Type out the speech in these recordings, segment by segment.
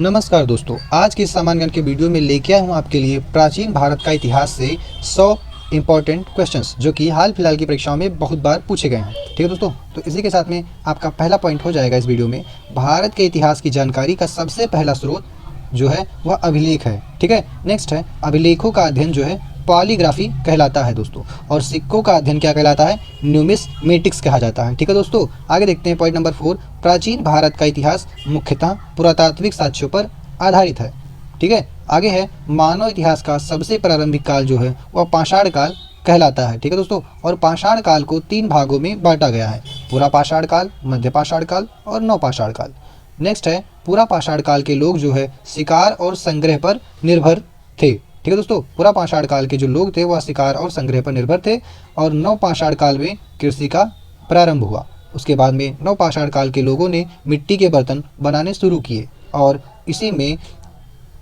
नमस्कार दोस्तों, आज की सामान्य ज्ञान के वीडियो में लेके आया हूँ आपके लिए प्राचीन भारत का इतिहास से 100 इंपॉर्टेंट क्वेश्चंस जो कि हाल फिलहाल की परीक्षाओं में बहुत बार पूछे गए हैं। ठीक है दोस्तों, तो इसी के साथ में आपका पहला पॉइंट हो जाएगा इस वीडियो में, भारत के इतिहास की जानकारी का सबसे पहला स्रोत जो है वह अभिलेख है। ठीक है, नेक्स्ट है अभिलेखों का अध्ययन जो है पॉलीग्राफी कहलाता है दोस्तों, और सिक्कों का अध्ययन क्या कहलाता है? न्यूमिस्मेटिक्स कहा जाता है। ठीक है दोस्तों, आगे देखते हैं पॉइंट नंबर 4, प्राचीन भारत का इतिहास मुख्यतः पुरातात्विक साक्ष्यों पर आधारित है। ठीक है, आगे है मानव इतिहास का सबसे प्रारंभिक काल जो है वह पाषाण काल कहलाता है। ठीक है दोस्तों, और पाषाण काल को 3 भागों में बांटा गया है, पूरा पाषाण काल, मध्य पाषाण काल और नवपाषाण काल। नेक्स्ट है पूरा पाषाण काल के लोग जो है शिकार और संग्रह पर निर्भर थे। ठीक है दोस्तों, पूरा पाषाण काल के जो लोग थे वह शिकार और संग्रह पर निर्भर थे, और नवपाषाण काल में कृषि का प्रारंभ हुआ। उसके बाद में नवपाषाण काल के लोगों ने मिट्टी के बर्तन बनाने शुरू किए, और इसी में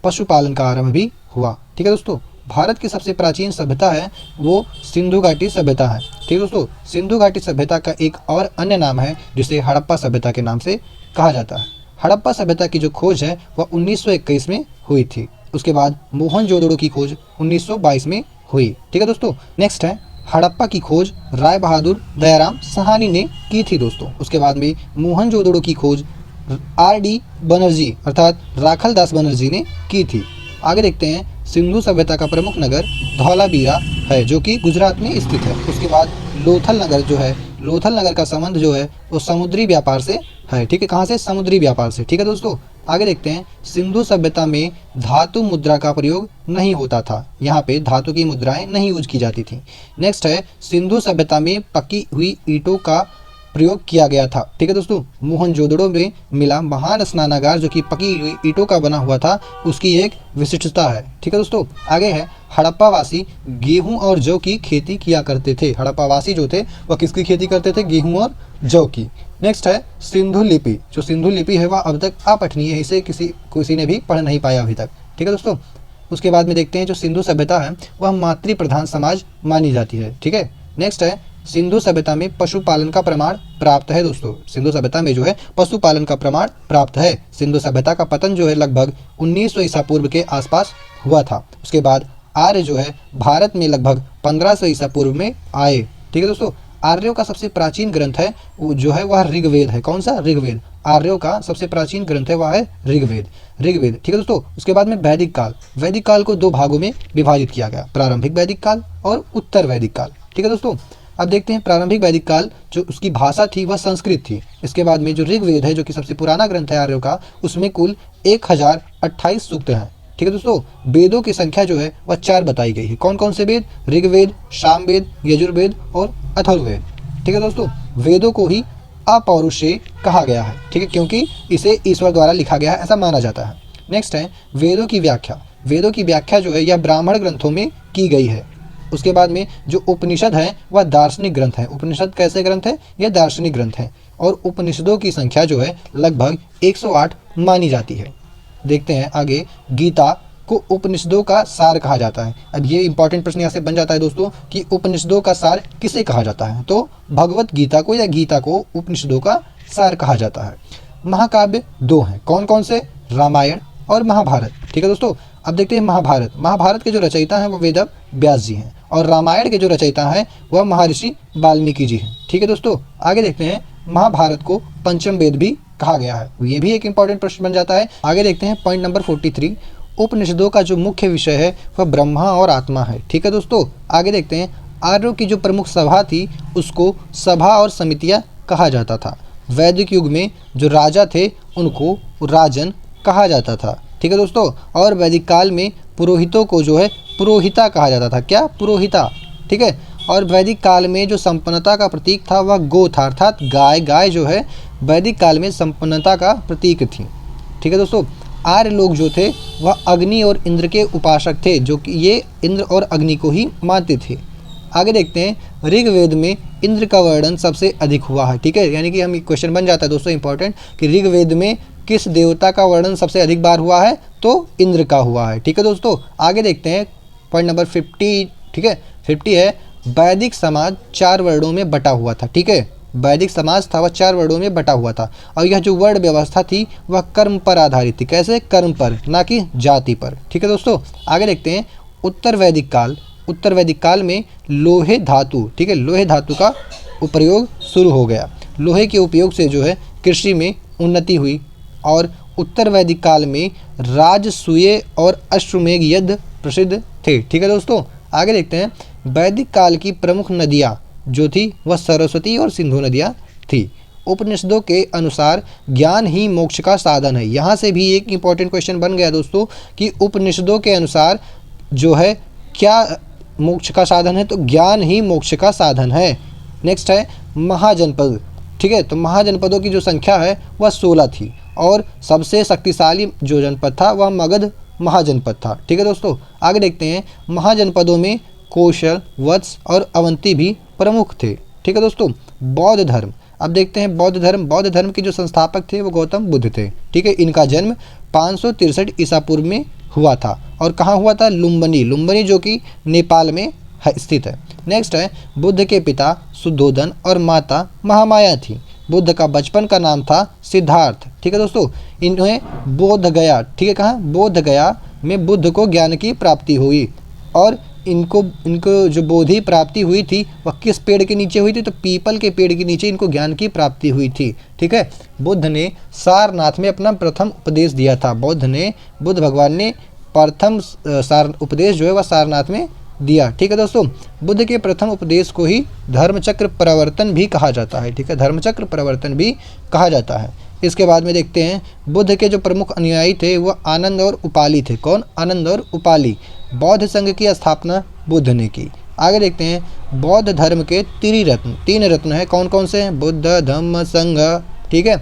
पशुपालन का आरंभ भी हुआ। ठीक है दोस्तों, भारत की सबसे प्राचीन सभ्यता है वो सिंधु घाटी सभ्यता है। ठीक है दोस्तों, सिंधु घाटी सभ्यता का एक और अन्य नाम है जिसे हड़प्पा सभ्यता के नाम से कहा जाता है। हड़प्पा सभ्यता की जो खोज है वह 1921 में हुई थी। उसके बाद मोहनजोदड़ो की खोज 1922 में हुई। ठीक है दोस्तों, नेक्स्ट है हड़प्पा की खोज राय बहादुर दयाराम साहनी ने की थी दोस्तों। उसके बाद में मोहनजोदड़ो की खोज R.D. बनर्जी अर्थात राखल दास बनर्जी ने की थी। आगे देखते हैं सिंधु सभ्यता का प्रमुख नगर धौलावीरा है जो कि गुजरात में स्थित है। उसके बाद लोथल नगर जो है, लोथल नगर का संबंध जो है वो समुद्री व्यापार से है। ठीक है, कहाँ से? समुद्री व्यापार से। ठीक है दोस्तों, आगे देखते हैं सिंधु सभ्यता में धातु मुद्रा का प्रयोग नहीं होता था, यहाँ पे धातु की मुद्राएं नहीं यूज की जाती थी। नेक्स्ट है सिंधु सभ्यता में पकी हुई ईंटों का प्रयोग किया गया था। ठीक है दोस्तों, मोहनजोदड़ो में मिला महान स्नानागार जो कि पकी हुई ईंटों का बना हुआ था, उसकी एक विशिष्टता है। ठीक है दोस्तों, आगे है हड़प्पावासी गेहूं और जौ की खेती किया करते थे। हड़प्पावासी जो थे वह किसकी खेती करते थे? गेहूं और जौ की। नेक्स्ट है सिंधु लिपि। जो सिंधु लिपि है वह अब तक अपठनीय है, इसे किसी ने भी पढ़ नहीं पाया अभी तक। ठीक है दोस्तों, उसके बाद में देखते हैं जो सिंधु सभ्यता है वह मातृ प्रधान समाज मानी जाती है। ठीक है, नेक्स्ट है सिंधु सभ्यता में पशुपालन का प्रमाण प्राप्त है दोस्तों। सिंधु सभ्यता में जो है पशुपालन का प्रमाण प्राप्त है। सिंधु सभ्यता का पतन जो है लगभग 1900 ईसा पूर्व के आसपास हुआ था। उसके बाद आर्य जो है भारत में लगभग 1500 ईसा पूर्व में आए। ठीक है दोस्तों, आर्यों का सबसे प्राचीन ग्रंथ है वो जो है वह ऋग्वेद है। कौन सा? ऋग्वेद। आर्यों का सबसे प्राचीन ग्रंथ है वह है ऋग्वेद। ठीक है दोस्तों, उसके बाद में वैदिक काल। वैदिक काल को 2 भागों में विभाजित किया गया, प्रारंभिक वैदिक काल और उत्तर वैदिक काल। ठीक है दोस्तों, अब देखते हैं प्रारंभिक वैदिक काल जो उसकी भाषा थी वह संस्कृत थी। इसके बाद में जो ऋग्वेद है जो कि सबसे पुराना ग्रंथ है आर्यों का, उसमें कुल 1028 सूक्त हैं। ठीक है दोस्तों, वेदों की संख्या जो है वह 4 बताई गई है। कौन कौन से वेद? ऋग्वेद, सामवेद, यजुर्वेद और अथर्ववेद। ठीक है दोस्तों, वेदों को ही अपौरुषेय कहा गया है। ठीक है, क्योंकि इसे ईश्वर द्वारा लिखा गया है ऐसा माना जाता है। नेक्स्ट है वेदों की व्याख्या। वेदों की व्याख्या जो है यह ब्राह्मण ग्रंथों में की गई है। उसके बाद में जो उपनिषद है वह दार्शनिक ग्रंथ है। उपनिषद कैसे ग्रंथ है? यह दार्शनिक ग्रंथ है, और उपनिषदों की संख्या जो है लगभग 108 मानी जाती है। देखते हैं आगे, गीता को उपनिषदों का सार कहा जाता है। अब ये इंपॉर्टेंट प्रश्न यहाँ से बन जाता है दोस्तों कि उपनिषदों का सार किसे कहा जाता है? तो भगवत गीता को या गीता को उपनिषदों का सार कहा जाता है। महाकाव्य 2 हैं। कौन कौन से? रामायण और महाभारत। ठीक है दोस्तों, अब देखते हैं महाभारत। महाभारत के जो रचयिता हैं वो वेद व्यास जी हैं, और रामायण के जो रचयिता हैं वह महर्षि वाल्मीकि जी हैं। ठीक है दोस्तों, आगे देखते हैं महाभारत को पंचम वेद भी कहा गया है, ये भी एक इंपॉर्टेंट प्रश्न बन जाता है। आगे देखते हैं पॉइंट नंबर 43, उपनिषदों का जो मुख्य विषय है वह ब्रह्मा और आत्मा है। ठीक है दोस्तों, आगे देखते हैं आर्यों की जो प्रमुख सभा थी उसको सभा और समितियाँ कहा जाता था। वैदिक युग में जो राजा थे उनको राजन कहा जाता था। ठीक है दोस्तों, और वैदिक काल में पुरोहितों को जो है पुरोहिता कहा जाता था। क्या? पुरोहिता। ठीक है, और वैदिक काल में जो संपन्नता का प्रतीक था वह गो था, अर्थात गाय। गाय जो है वैदिक काल में संपन्नता का प्रतीक थी। ठीक है दोस्तों, आर्य लोग जो थे वह अग्नि और इंद्र के उपासक थे, जो कि ये इंद्र और अग्नि को ही मानते थे। आगे देखते हैं ऋग्वेद में इंद्र का वर्णन सबसे अधिक हुआ है। ठीक है, यानी कि हम क्वेश्चन बन जाता है दोस्तों इंपॉर्टेंट कि ऋग्वेद में किस देवता का वर्णन सबसे अधिक बार हुआ है? तो इंद्र का हुआ है। ठीक है दोस्तों, आगे देखते हैं पॉइंट नंबर 50। ठीक है, 50 है वैदिक समाज 4 वर्णों में बटा हुआ था। ठीक है, वैदिक समाज था वह 4 वर्णों में बटा हुआ था और यह जो वर्ण व्यवस्था थी वह कर्म पर आधारित थी। कैसे? कर्म पर, ना कि जाति पर। ठीक है दोस्तों, आगे देखते हैं उत्तर वैदिक काल। उत्तर वैदिक काल में लोहे धातु, ठीक है, लोहे धातु का उपयोग शुरू हो गया। लोहे के उपयोग से जो है कृषि में उन्नति हुई और उत्तर वैदिक काल में राजसूय और अश्वमेध यज्ञ प्रसिद्ध थे। ठीक है दोस्तों, आगे देखते हैं वैदिक काल की प्रमुख नदियाँ जो थी वह सरस्वती और सिंधु नदियाँ थी। उपनिषदों के अनुसार ज्ञान ही मोक्ष का साधन है। यहाँ से भी एक इम्पॉर्टेंट क्वेश्चन बन गया दोस्तों कि उपनिषदों के अनुसार जो है क्या मोक्ष का साधन है, तो ज्ञान ही मोक्ष का साधन है। नेक्स्ट है महाजनपद। ठीक है, तो महाजनपदों की जो संख्या है वह 16 थी और सबसे शक्तिशाली जो जनपद था वह मगध महाजनपद था। ठीक है दोस्तों, आगे देखते हैं महाजनपदों में कौशल, वत्स और अवंती भी प्रमुख थे। ठीक है दोस्तों, बौद्ध धर्म। अब देखते हैं बौद्ध धर्म। बौद्ध धर्म के जो संस्थापक थे वो गौतम बुद्ध थे। ठीक है, इनका जन्म 563 ईसा पूर्व में हुआ था और कहाँ हुआ था? लुम्बिनी। लुम्बिनी जो कि नेपाल में स्थित है। नेक्स्ट है बुद्ध के पिता सुद्धोधन और माता महामाया थी। बुद्ध का बचपन का नाम था सिद्धार्थ। ठीक है दोस्तों, इन्हें बोध गया, ठीक है, कहाँ? बोध गया में बुद्ध को ज्ञान की प्राप्ति हुई और इनको जो बोधि प्राप्ति हुई थी वह किस पेड़ के नीचे हुई थी? तो पीपल के पेड़ के नीचे इनको ज्ञान की प्राप्ति हुई थी। ठीक है, बुद्ध ने सारनाथ में अपना प्रथम उपदेश दिया था। बुद्ध भगवान ने प्रथम सार उपदेश जो है वह सारनाथ में दिया। ठीक है दोस्तों, बुद्ध के प्रथम उपदेश को ही धर्मचक्र प्रवर्तन भी कहा जाता है। ठीक है, धर्मचक्र प्रवर्तन भी कहा जाता है। इसके बाद में देखते हैं बुद्ध के जो प्रमुख अनुयायी थे वह आनंद और उपाली थे। कौन? आनंद और उपाली। बौद्ध संघ की स्थापना बुद्ध ने की। आगे देखते हैं बौद्ध धर्म के त्रिरत्न। 3 रत्न हैं, कौन कौन से हैं? बुद्ध, धम्म, संघ। ठीक है,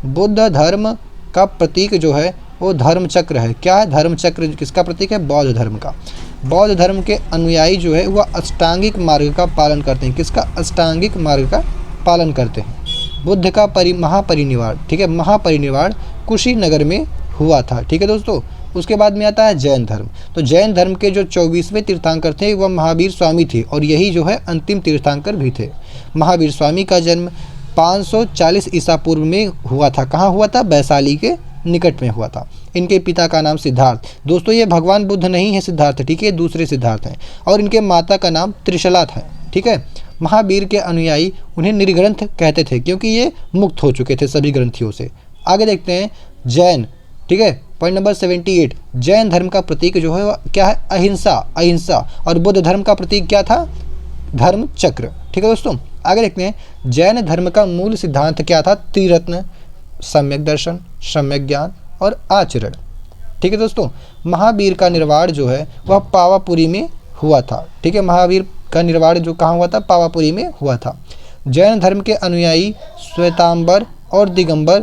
बुद्ध धर्म का प्रतीक जो है वो धर्मचक्र है। क्या है? धर्मचक्र किसका प्रतीक है? बौद्ध धर्म का। बौद्ध धर्म के अनुयायी जो है वह अष्टांगिक मार्ग का पालन करते हैं। किसका? अष्टांगिक मार्ग का पालन करते हैं। बुद्ध का महापरिनिर्वाण, ठीक है, महापरिनिर्वाण कुशीनगर में हुआ था। ठीक है दोस्तों, उसके बाद में आता है जैन धर्म। तो जैन धर्म के जो 24वें तीर्थंकर थे वह महावीर स्वामी थे और यही जो है अंतिम तीर्थंकर भी थे। महावीर स्वामी का जन्म 540 ईसा पूर्व में हुआ था। कहाँ हुआ था? वैशाली के निकट में हुआ था। इनके पिता का नाम सिद्धार्थ। दोस्तों ये भगवान बुद्ध नहीं है सिद्धार्थ, ठीक है, दूसरे सिद्धार्थ हैं और इनके माता का नाम त्रिशला था। ठीक है, महावीर के अनुयायी उन्हें निर्ग्रंथ कहते थे क्योंकि ये मुक्त हो चुके थे सभी ग्रंथियों से। आगे देखते हैं जैन। ठीक है, पॉइंट नंबर 78। जैन धर्म का प्रतीक जो है वह क्या है? अहिंसा। अहिंसा। और बुद्ध धर्म का प्रतीक क्या था? धर्म चक्र। ठीक है दोस्तों, आगे देखते हैं जैन धर्म का मूल सिद्धांत क्या था? त्रिरत्न, सम्यक दर्शन, सम्यक ज्ञान और आचरण। ठीक है दोस्तों, महावीर का निर्वाण जो है वह पावापुरी में हुआ था। ठीक है, महावीर का निर्वाण जो कहाँ हुआ था? पावापुरी में हुआ था। जैन धर्म के अनुयायी श्वेतांबर और दिगंबर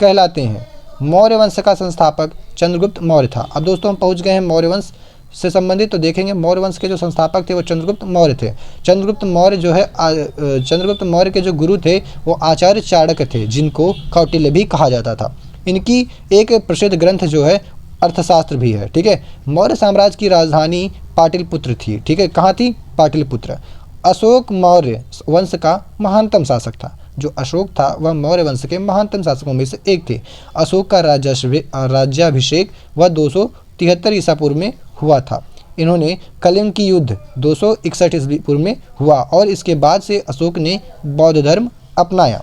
कहलाते हैं। मौर्य वंश का संस्थापक चंद्रगुप्त मौर्य था। अब दोस्तों हम पहुंच गए हैं मौर्य वंश से संबंधित, तो देखेंगे मौर्य वंश के जो संस्थापक थे वो चंद्रगुप्त मौर्य थे। चंद्रगुप्त मौर्य जो है चंद्रगुप्त मौर्य के जो गुरु थे वो आचार्य चाणक्य थे, जिनको कौटिल्य भी कहा जाता था। इनकी एक प्रसिद्ध ग्रंथ जो है अर्थशास्त्र भी है। ठीक है, मौर्य साम्राज्य की राजधानी पाटलिपुत्र थी। ठीक है, कहाँ थी? पाटलिपुत्र। अशोक मौर्य वंश का महानतम शासक था। जो अशोक था वह मौर्य वंश के महानतम शासकों में से एक थे। अशोक का राज्याभिषेक वह 273 ईसा पूर्व में हुआ था। इन्होंने कलिंग की युद्ध 261 ईस्वी पूर्व में हुआ और इसके बाद से अशोक ने बौद्ध धर्म अपनाया।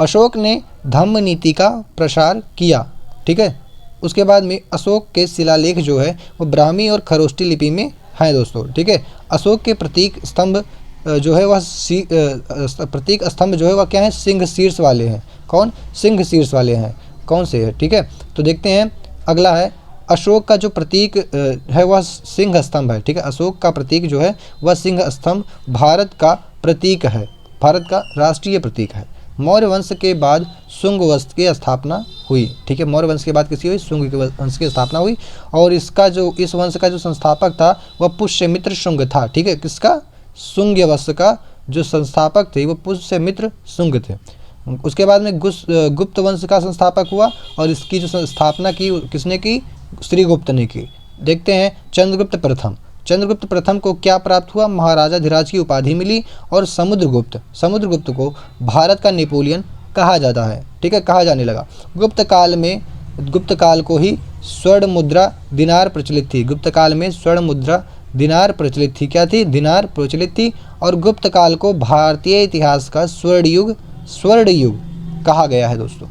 अशोक ने धम्म नीति का प्रसार किया। ठीक है, उसके बाद में अशोक के शिलालेख जो है वो ब्राह्मी और खरोष्टी लिपि में हैं दोस्तों। ठीक है, अशोक के प्रतीक स्तंभ जो है वह प्रतीक स्तंभ जो है वह क्या है? सिंह शीर्ष वाले हैं। कौन? सिंह शीर्ष वाले हैं। कौन से है? ठीक है, तो देखते हैं अगला है अशोक का जो प्रतीक है वह सिंह स्तंभ है। ठीक है, अशोक का प्रतीक जो है वह सिंह स्तंभ भारत का प्रतीक है, भारत का राष्ट्रीय प्रतीक है। मौर्य वंश के बाद शुंग वंश की स्थापना हुई। ठीक है, मौर्य वंश के बाद किसी हुई? शुंग वंश की स्थापना हुई और इस वंश का जो संस्थापक था वह पुष्यमित्र शुंग था। ठीक है, किसका? शुंग वंश का जो संस्थापक थे वो पुष्यमित्र शुंग थे। उसके बाद में गुप्त वंश का संस्थापक हुआ और इसकी जो स्थापना की किसने की? श्रीगुप्त ने की। देखते हैं चंद्रगुप्त प्रथम। चंद्रगुप्त प्रथम को क्या प्राप्त हुआ? महाराजा धीराज की उपाधि मिली। और समुद्रगुप्त को भारत का नेपोलियन कहा जाता है, ठीक है, कहा जाने लगा। गुप्त काल को ही स्वर्ण मुद्रा दिनार प्रचलित थी। गुप्त काल में स्वर्ण मुद्रा दिनार प्रचलित थी। क्या थी? दिनार प्रचलित थी। और गुप्त काल को भारतीय इतिहास का स्वर्ण युग कहा गया है दोस्तों।